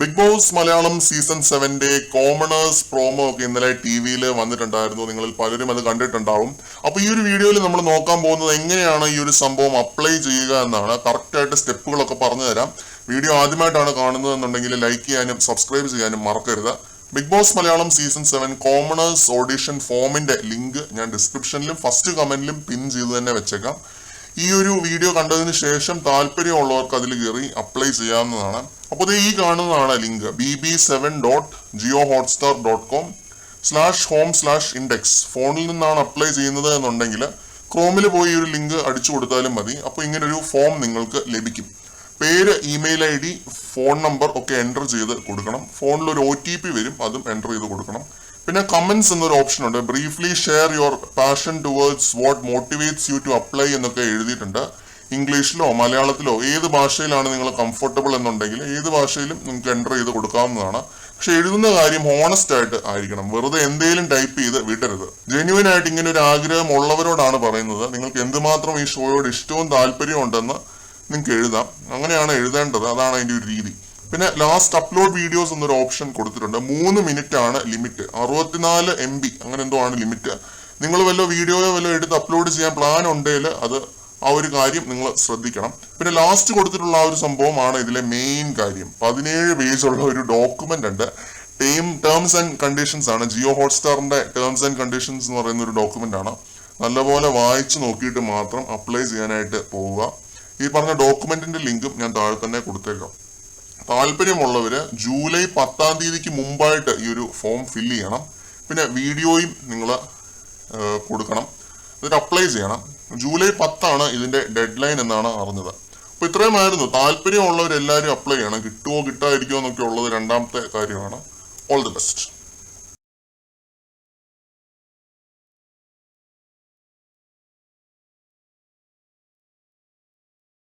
Big Boss Malayalam season 7 commoners promo ഒക്കെ ഇന്നലെ ടി.വിയിൽ വന്നിട്ടുണ്ടായിരുന്നു. നിങ്ങളിൽ പലരും അത് കണ്ടിട്ടുണ്ടാവും. അപ്പൊ ഈ ഒരു വീഡിയോയിൽ നമ്മൾ നോക്കാൻ പോകുന്നത് എങ്ങനെയാണ് ഈ ഒരു സംഭവം അപ്ലൈ ചെയ്യുക എന്നാണ്. കറക്റ്റ് ആയിട്ട് സ്റ്റെപ്പുകളൊക്കെ പറഞ്ഞു തരാം. വീഡിയോ ആദ്യമായിട്ടാണ് കാണുന്നതെന്നുണ്ടെങ്കിൽ ലൈക്ക് ചെയ്യാനും സബ്സ്ക്രൈബ് ചെയ്യാനും മറക്കരുത്. Bigg Boss Malayalam season 7 commoners audition ഫോമിന്റെ ലിങ്ക് ഞാൻ ഡിസ്ക്രിപ്ഷനിലും ഫസ്റ്റ് കമന്റിലും പിൻ ചെയ്ത് തന്നെ വെച്ചേക്കാം. ഈ ഒരു വീഡിയോ കണ്ടതിന് ശേഷം താല്പര്യമുള്ളവർക്ക് അതിൽ കയറി അപ്ലൈ ചെയ്യാവുന്നതാണ്. അപ്പോൾ ഈ കാണുന്നതാണ് ലിങ്ക് bb7.geohotstar.com/home/index. ഫോണിൽ നിന്നാണ് അപ്ലൈ ചെയ്യുന്നത് എന്നുണ്ടെങ്കിൽ ക്രോമിൽ പോയി ഒരു ലിങ്ക് അടിച്ചു കൊടുത്താലും മതി. അപ്പോൾ ഇങ്ങനൊരു ഫോം നിങ്ങൾക്ക് ലഭിക്കും. പേര്, ഇമെയിൽ ID, ഫോൺ നമ്പർ ഒക്കെ എൻ്റർ ചെയ്ത് കൊടുക്കണം. ഫോണിൽ ഒരു OTP വരും, അതും എൻ്റർ ചെയ്ത് കൊടുക്കണം. പിന്നെ കമന്റ്സ് എന്നൊരു ഓപ്ഷൻ ഉണ്ട്. Briefly share your passion towards what motivates you to apply എന്നൊക്കെ എഴുതിയിട്ടുണ്ട്. ഇംഗ്ലീഷിലോ മലയാളത്തിലോ ഏത് ഭാഷയിലാണ് നിങ്ങൾ കംഫർട്ടബിൾ എന്നുണ്ടെങ്കിൽ ഏത് ഭാഷയിലും നിങ്ങൾക്ക് എൻ്റർ ചെയ്ത് കൊടുക്കാവുന്നതാണ്. പക്ഷെ എഴുതുന്ന കാര്യം ഹോണസ്റ്റ് ആയിട്ട് ആയിരിക്കണം. വെറുതെ എന്തെങ്കിലും ടൈപ്പ് ചെയ്ത് വിടരുത്. ജെന്യുവൻ ആയിട്ട് ഇങ്ങനെ ഒരു ആഗ്രഹം ഉള്ളവരോടാണ് പറയുന്നത്. നിങ്ങൾക്ക് എന്തുമാത്രം ഈ ഷോയോട് ഇഷ്ടവും താല്പര്യവും ഉണ്ടെന്ന് നിങ്ങൾക്ക് എഴുതാം. അങ്ങനെയാണ് എഴുതേണ്ടത്. അതാണ് അതിന്റെ ഒരു രീതി. പിന്നെ ലാസ്റ്റ് അപ്ലോഡ് വീഡിയോസ് എന്നൊരു ഓപ്ഷൻ കൊടുത്തിട്ടുണ്ട്. 3 മിനിറ്റ് ആണ് ലിമിറ്റ്. 64 MB അങ്ങനെ എന്തോ ആണ് ലിമിറ്റ്. നിങ്ങൾ വല്ല വീഡിയോയോ വല്ല എടുത്ത് അപ്ലോഡ് ചെയ്യാൻ പ്ലാൻ ഉണ്ടെങ്കിൽ അത് ആ ഒരു കാര്യം നിങ്ങൾ ശ്രദ്ധിക്കണം. പിന്നെ ലാസ്റ്റ് കൊടുത്തിട്ടുള്ള ആ ഒരു സംഭവമാണ് ഇതിലെ മെയിൻ കാര്യം. 17 പേജുള്ള ഒരു ഡോക്യുമെന്റ് ഉണ്ട്. ടേംസ് ആൻഡ് കണ്ടീഷൻസ് ആണ്. ജിയോ ഹോട്ട്സ്റ്റാറിന്റെ ടേംസ് ആൻഡ് കണ്ടീഷൻസ് എന്ന് പറയുന്ന ഒരു ഡോക്യുമെന്റ് ആണ്. നല്ലപോലെ വായിച്ചു നോക്കിയിട്ട് മാത്രം അപ്ലൈ ചെയ്യാനായിട്ട് പോവുക. ഈ പറഞ്ഞ ഡോക്യുമെന്റിന്റെ ലിങ്കും ഞാൻ താഴെ തന്നെ കൊടുത്തേക്കാം. താല്പര്യമുള്ളവര് ജൂലൈ 10-ാം തീയതിക്ക് മുമ്പായിട്ട് ഈ ഒരു ഫോം ഫില്ല് ചെയ്യണം. പിന്നെ വീഡിയോയും നിങ്ങൾ കൊടുക്കണം. എന്നിട്ട് അപ്ലൈ ചെയ്യണം. ജൂലൈ 10 ഇതിന്റെ ഡെഡ് ലൈൻ എന്നാണ് അറിഞ്ഞത്. അപ്പൊ ഇത്രയുമായിരുന്നു. താല്പര്യമുള്ളവരെല്ലാവരും അപ്ലൈ ചെയ്യണം. കിട്ടുമോ കിട്ടാതിരിക്കുമോ എന്നൊക്കെ ഉള്ളത് രണ്ടാമത്തെ കാര്യമാണ്. All the best.